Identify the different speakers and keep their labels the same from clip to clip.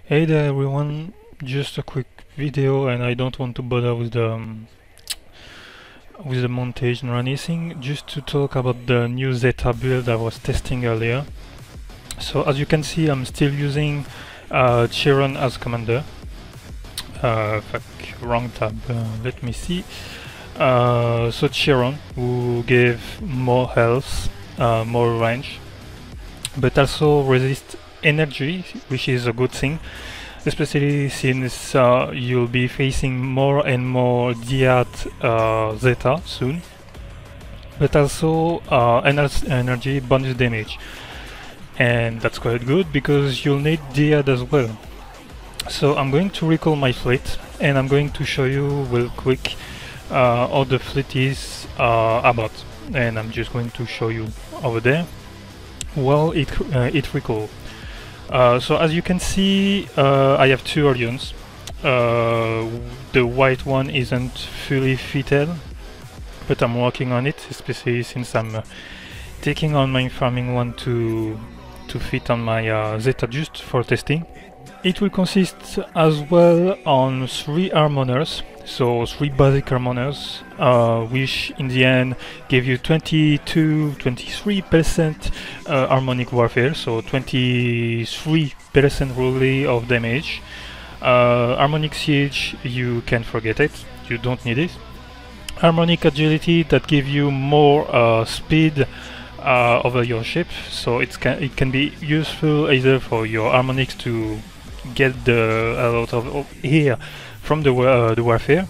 Speaker 1: Hey there everyone, just a quick video and I don't want to bother with the montage or anything, just to talk about the new Zetta build I was testing earlier. So as you can see, I'm still using Chiron as commander. Fuck, wrong tab, let me see. So Chiron, who gave more health, more range, but also resist energy, which is a good thing, especially since you'll be facing more and more Diad Zeta soon, but also energy bonus damage, and that's quite good because you'll need Diad as well. So I'm going to recall my fleet and I'm going to show you real quick how the fleet is about, and I'm just going to show you over there while it recall. So as you can see, I have two Orions. The white one isn't fully fitted, but I'm working on it, especially since I'm taking on my farming one to fit on my Zeta just for testing. It will consist as well on 3 harmoners, so 3 basic harmoners, which in the end give you 23% harmonic warfare, so 23% really of damage. Harmonic siege, you can forget it, you don't need it. Harmonic agility, that give you more speed over your ship, so it can be useful either for your harmonics to get a lot of here from the warfare,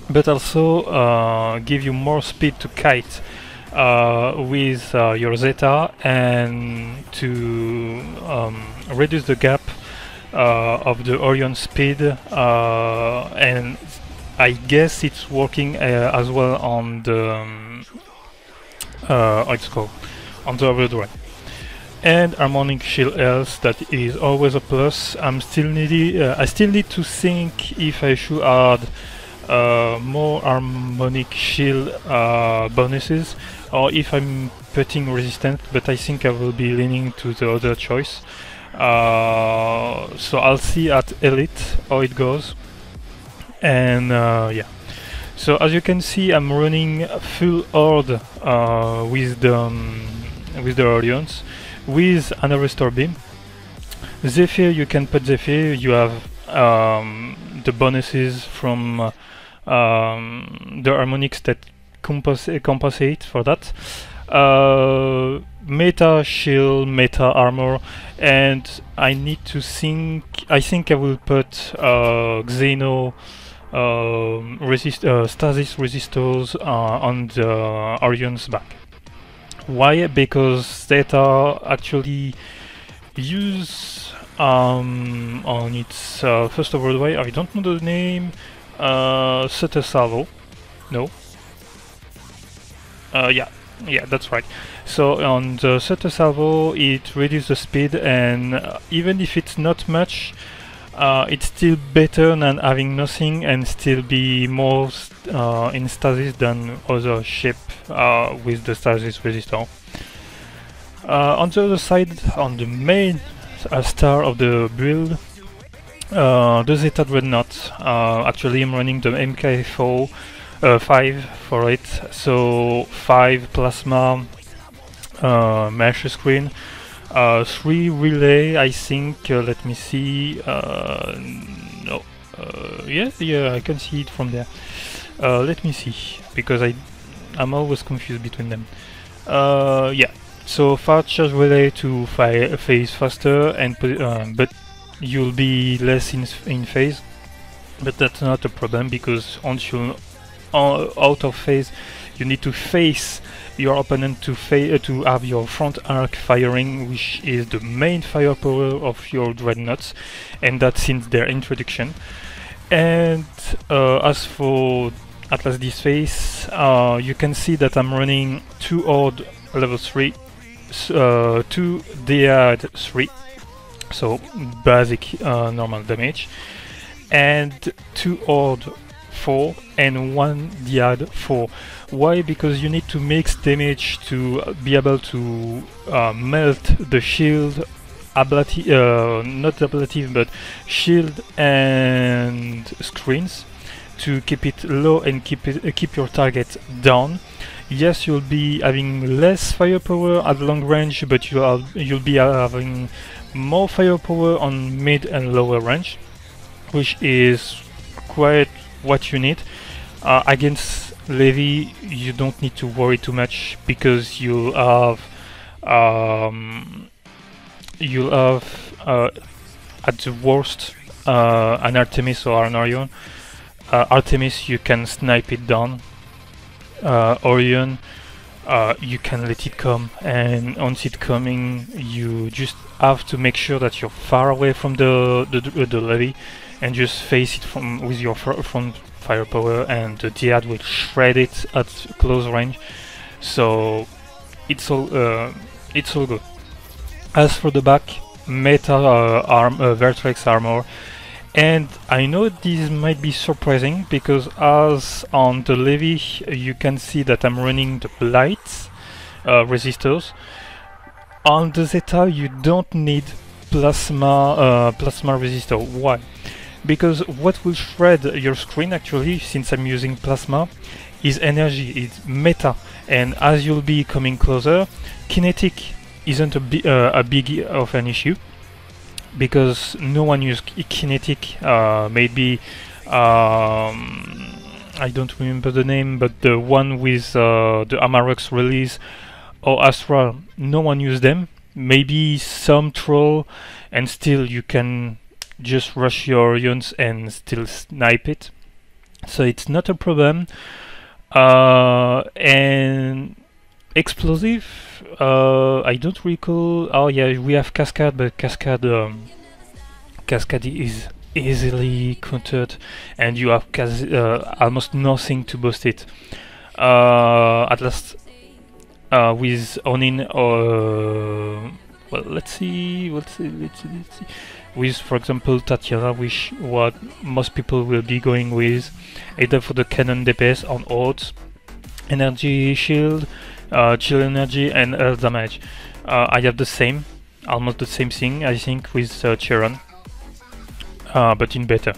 Speaker 1: but also give you more speed to kite with your Zeta, and to reduce the gap of the Orion speed, and I guess it's working as well on the how it's called, on the overdrive. And harmonic shield health, that is always a plus. I still need to think if I should add more harmonic shield bonuses, or if I'm putting resistance, but I think I will be leaning to the other choice. So I'll see at Elite how it goes. And yeah. So as you can see, I'm running full horde with the Orions, with another restore beam. Zephyr, you can put Zephyr, you have the bonuses from the harmonics that compensate for that. Meta shield, meta armor, and I need to think, I think I will put Xeno stasis resistors on the Orion's back. Why? Because Zeta actually use on its first overdrive, I don't know the name, Zetta Salvo. No? Yeah, that's right. So on the Zetta Salvo, it reduces the speed, and even if it's not much, it's still better than having nothing and still be more in stasis than other ship with the stasis resistor. On the other side, on the main star of the build, the Zeta Dreadnought, actually I'm running the MK5 for it, so 5 plasma mesh screen, 3 relay, I think, let me see, no, yeah, I can see it from there. Let me see, because I'm always confused between them. Yeah, so fast charge relay to phase faster, and but you'll be less in phase, but that's not a problem, because once you're out of phase, you need to face your opponent to have your front arc firing, which is the main firepower of your dreadnoughts, and that's since their introduction. And as for Atlas this phase, you can see that I'm running 2 Horde level 3, 2 Diad 3, so basic normal damage, and 2 Horde 4 and 1 Diad 4. Why? Because you need to mix damage to be able to melt the shield ability, not ability, but shield and screens to keep it low and keep your target down. Yes, you'll be having less firepower at long range, but you'll be having more firepower on mid and lower range, which is quite what you need. Against Levy, you don't need to worry too much because you'll have at the worst an Artemis or an Orion. Artemis, you can snipe it down. Orion, you can let it come, and once it coming, you just have to make sure that you're far away from the levy, and just face it with your front firepower, and the Diad will shred it at close range. So it's all good. As for the back, Meta Vertex armor. And I know this might be surprising because as on the Levy you can see that I'm running the light resistors. On the Zetta you don't need plasma resistor. Why? Because what will shred your screen actually, since I'm using plasma, is energy, it's meta, and as you'll be coming closer, kinetic isn't a big of an issue. Because no one uses kinetic, maybe I don't remember the name, but the one with the Amarok's release or Astral, no one used them. Maybe some troll, and still you can just rush your Orions and still snipe it. So it's not a problem. And explosive, I don't recall. Oh yeah, we have Cascade, but Cascade is easily countered, and you have almost nothing to boost it. At last, with Onin, well, let's see. With, for example, Tatiana, which what most people will be going with, either for the cannon DPS on odds, energy shield, chill energy, and earth damage. I have the same, almost the same thing, I think, with Chiron, but in better,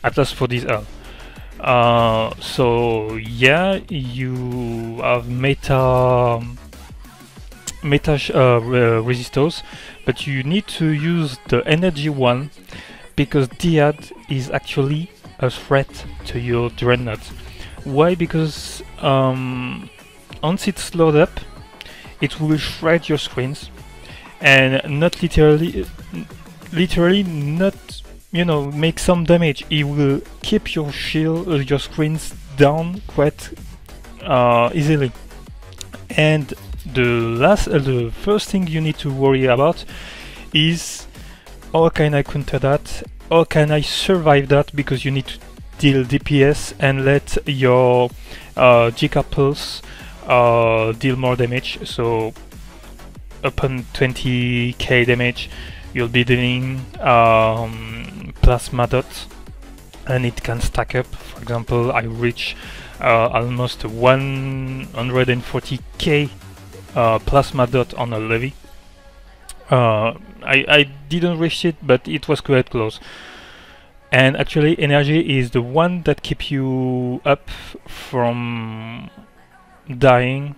Speaker 1: at least for this Earl. So yeah, you have meta resistors, but you need to use the energy one because Diad is actually a threat to your Dreadnought. Why? Because once it's loaded up, it will shred your screens, and not literally not, you know, make some damage. It will keep your shield, your screens down quite easily. And the first thing you need to worry about is how can I counter that? How can I survive that? Because you need to deal DPS and let your GK Pulse deal more damage. So upon 20k damage, you'll be dealing plasma dot, and it can stack up. For example, I reach almost 140k plasma dot on a levy. I didn't reach it, but it was quite close. And actually, energy is the one that keeps you up from dying,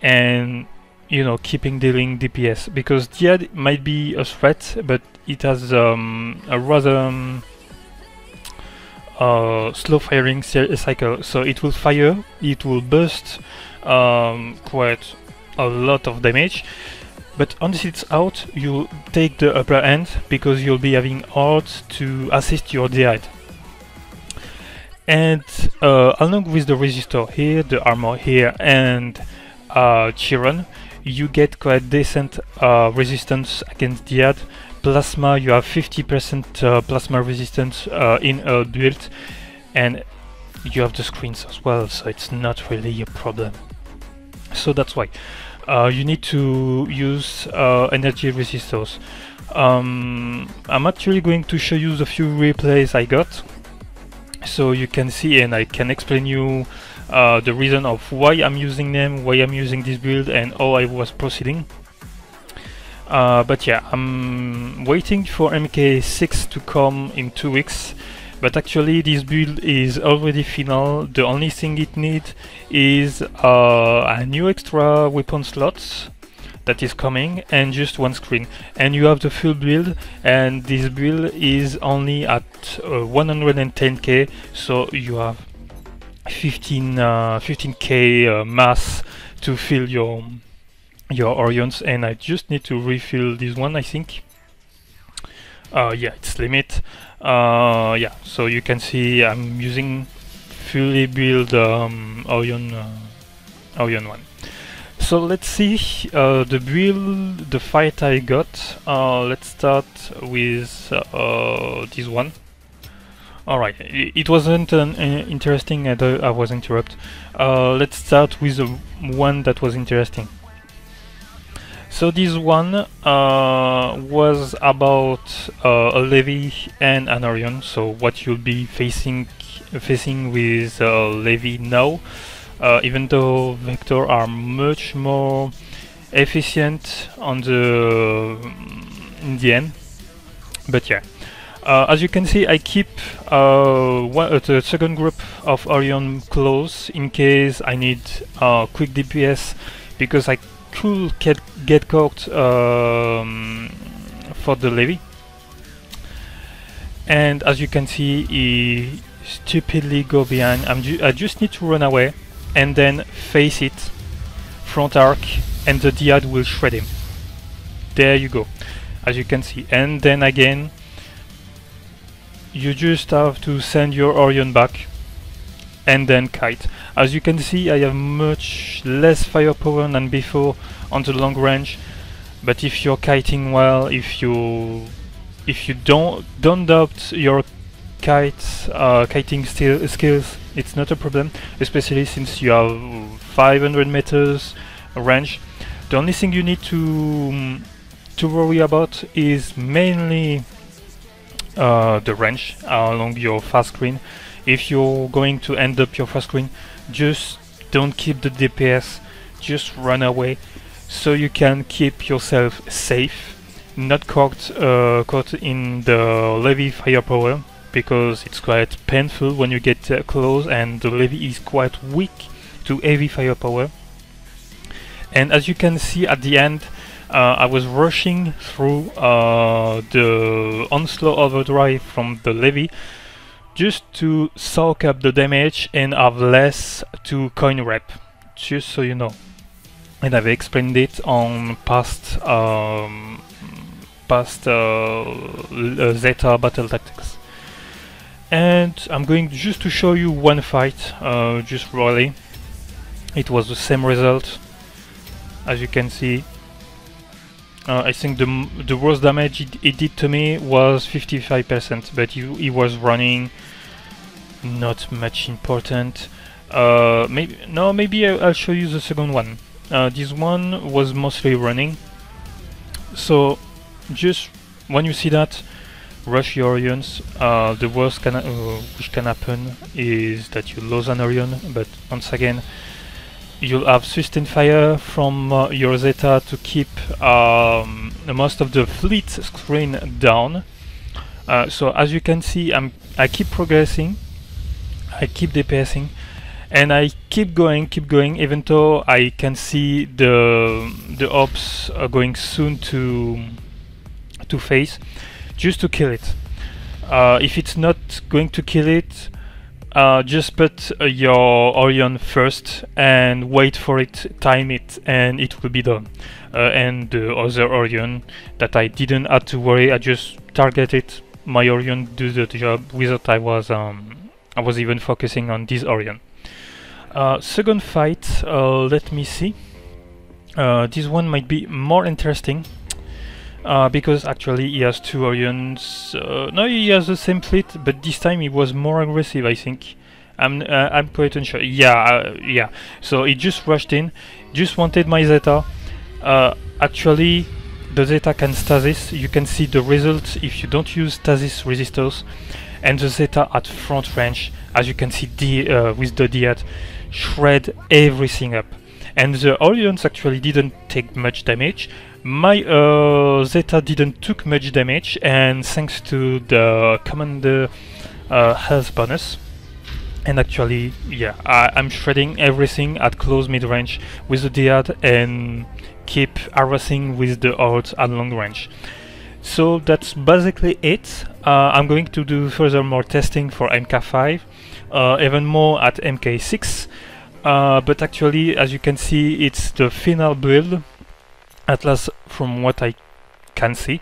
Speaker 1: and you know, keeping dealing DPS, because Diad might be a threat, but it has a rather slow firing cycle. So it will fire, it will burst quite a lot of damage, but once it's out, you take the upper hand because you'll be having odds to assist your Diad. And along with the resistor here, the armor here, and Chiron, you get quite decent resistance against Diad. Plasma, you have 50% plasma resistance in a build, and you have the screens as well, so it's not really a problem. So that's why you need to use energy resistors. I'm actually going to show you the few replays I got, so you can see, and I can explain you the reason of why I'm using them, why I'm using this build, and how I was proceeding. But yeah, I'm waiting for MK6 to come in 2 weeks. But actually this build is already final. The only thing it needs is a new extra weapon slots that is coming and just one screen. And you have the full build, and this build is only at 110k, so you have 15k mass to fill your Orions, and I just need to refill this one, I think. Yeah, it's limit. Yeah, so you can see I'm using fully build Orion 1. So let's see the build, the fight I got. Let's start with this one. Alright, it wasn't interesting, and I was interrupted. Let's start with the one that was interesting. So this one was about a Levy and an Orion. So what you'll be facing with Levy now, even though Vector are much more efficient on in the end. But yeah, as you can see, I keep the second group of Orion close in case I need quick DPS, because I could get caught for the Levy. And as you can see, he stupidly go behind. I just need to run away and then face it, front arc, and the Diad will shred him. There you go, as you can see. And then again, you just have to send your Orion back and then kite. As you can see, I have much less firepower than before on the long range, but if you're kiting well, if you don't doubt your kiting skills, it's not a problem, especially since you have 500 meters range. The only thing you need to worry about is mainly the range along your fast screen. If you're going to end up your fast screen, just don't keep the DPS, just run away, so you can keep yourself safe, not caught in the Levy firepower, because it's quite painful when you get close, and the Levy is quite weak to heavy firepower. And as you can see at the end, I was rushing through the onslaught overdrive from the Levy just to soak up the damage and have less to coin rep, just so you know. And I've explained it on past Zeta battle tactics. And I'm going just to show you one fight, just really. It was the same result, as you can see. I think the worst damage it did to me was 55%, but he was running, not much important. Maybe I'll show you the second one. This one was mostly running, so just when you see that, rush your Orions. The worst which can happen is that you lose an Orion, but once again, you'll have sustained fire from your Zeta to keep most of the fleet screen down. So as you can see, I keep progressing, I keep DPSing, and I keep going, even though I can see the ops are going soon to face, just to kill it. If it's not going to kill it, just put your Orion first and wait for it, time it, and it will be done. And the other Orion that I didn't have to worry, I just targeted my Orion, do the job without I was even focusing on this Orion. Second fight, let me see. This one might be more interesting. Because actually he has two Orions. No, he has the same fleet, but this time he was more aggressive, I think. I'm quite unsure. Yeah. So he just rushed in, just wanted my Zeta. Actually, the Zeta can stasis. You can see the results if you don't use stasis resistors. And the Zeta at front range, as you can see with the Diad, shred everything up. and the Orions actually didn't take much damage. My Zeta didn't took much damage, and thanks to the Commander health bonus. And actually, yeah, I'm shredding everything at close mid-range with the Dyad and keep harassing with the hordes at long range. So that's basically it. I'm going to do further more testing for MK5, even more at MK6. But actually, as you can see, it's the final build, at least from what I can see.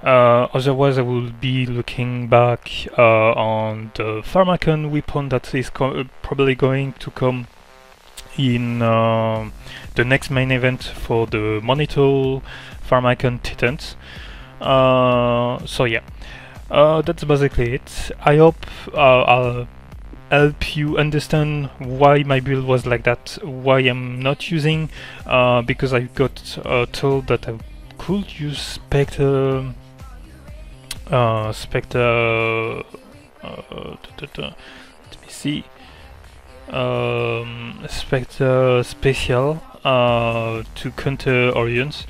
Speaker 1: Otherwise, I will be looking back on the Pharmacon weapon that is probably going to come in the next main event for the Monitor Pharmacon Titans. So yeah, that's basically it. I hope I'll help you understand why my build was like that, why I'm not using, because I got told that I could use Spectre. Let me see. Spectre Special to counter Orions,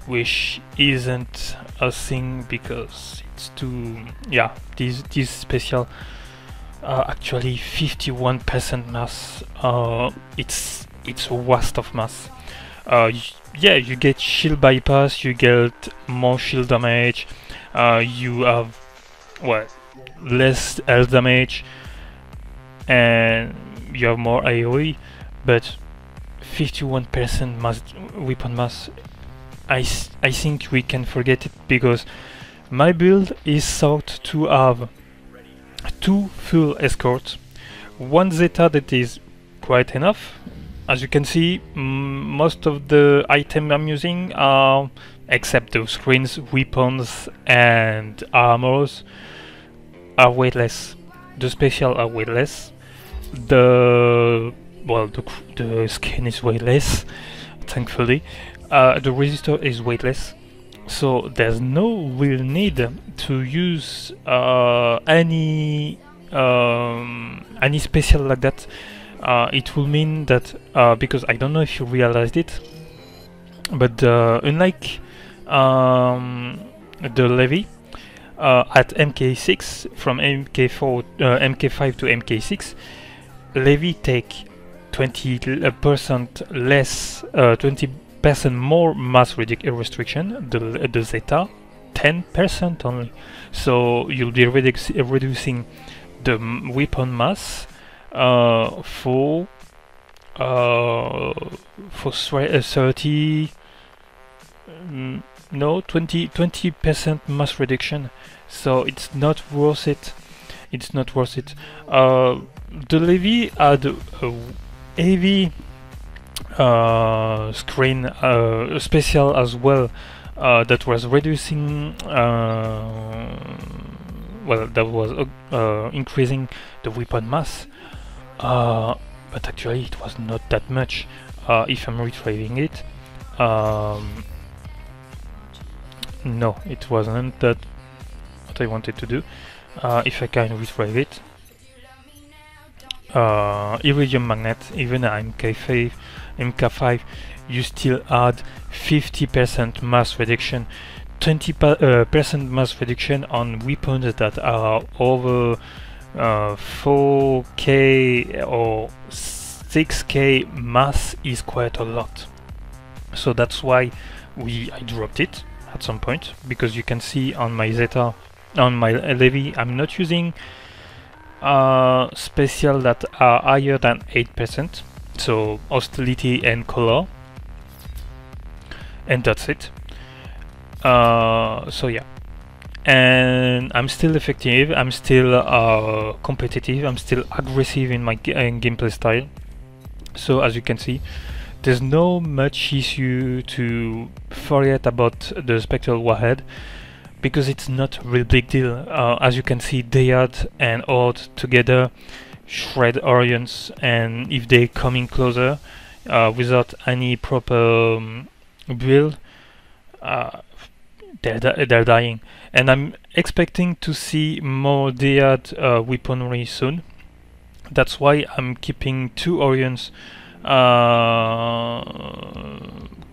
Speaker 1: which isn't a thing because it's too. Yeah, this special actually 51% mass. It's a waste of mass. Yeah, you get shield bypass, you get more shield damage. You have less health damage, and you have more AoE, but 51% mass weapon mass. I think we can forget it, because my build is thought to have 2 full escorts, 1 Zeta that is quite enough. As you can see, most of the items I'm using are, except the screens, weapons and armors, are weightless. The special are weightless. The skin is weightless, thankfully. The resistor is weightless, so there's no real need to use any special like that. It will mean that, because I don't know if you realized it, but unlike the Levy at MK6, from MK5 to MK6, Levy take 20% less, 20% more mass restriction. The Zeta 10% only. So you'll be reducing the weapon mass for 30. No, 20% mass reduction, so it's not worth it. It's not worth it. The Levy had a heavy screen special as well, that was reducing, that was increasing the weapon mass, but actually it was not that much. If I'm retrieving it, no, it wasn't that what I wanted to do. If I can retrieve it, Iridium Magnet, even at MK5, you still add 50% mass reduction, 20% mass reduction on weapons that are over 4k or 6k mass is quite a lot. So that's why I dropped it at some point, because you can see on my Zeta, on my Levy, I'm not using special that are higher than 8%, so hostility and color, and that's it. So yeah, and I'm still effective, I'm still competitive, I'm still aggressive in my gameplay style. So as you can see, there's no much issue to forget about the Spectral Warhead, because it's not a real big deal. As you can see, Dyad and Horde together shred Orions, and if they come in closer without any proper build, they're dying. And I'm expecting to see more Dyad weaponry soon. That's why I'm keeping 2 Orions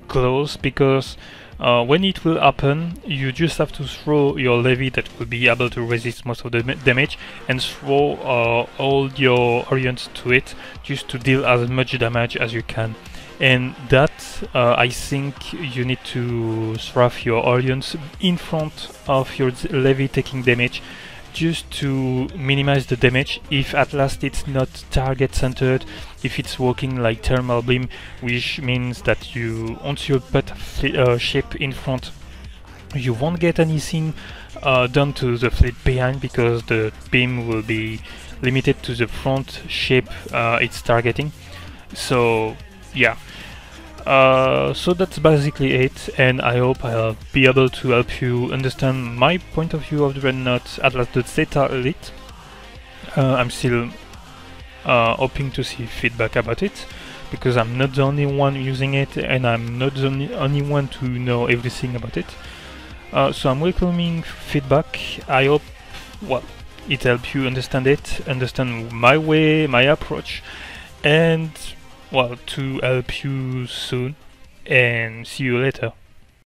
Speaker 1: close, because when it will happen, you just have to throw your levy that will be able to resist most of the damage, and throw all your Orions to it, just to deal as much damage as you can. And that, I think you need to throw your Orions in front of your levy taking damage, just to minimize the damage. If at last it's not target centered, if it's working like thermal beam, which means that you, once you put ship in front, you won't get anything done to the fleet behind, because the beam will be limited to the front ship it's targeting. So yeah. So that's basically it, and I hope I'll be able to help you understand my point of view of the Dreadnought, at last the Zeta Elite. I'm still hoping to see feedback about it, because I'm not the only one using it, and I'm not the only one to know everything about it. So I'm welcoming feedback. I hope, well, it helps you understand it, understand my way, my approach, and well, to help you soon, and see you later.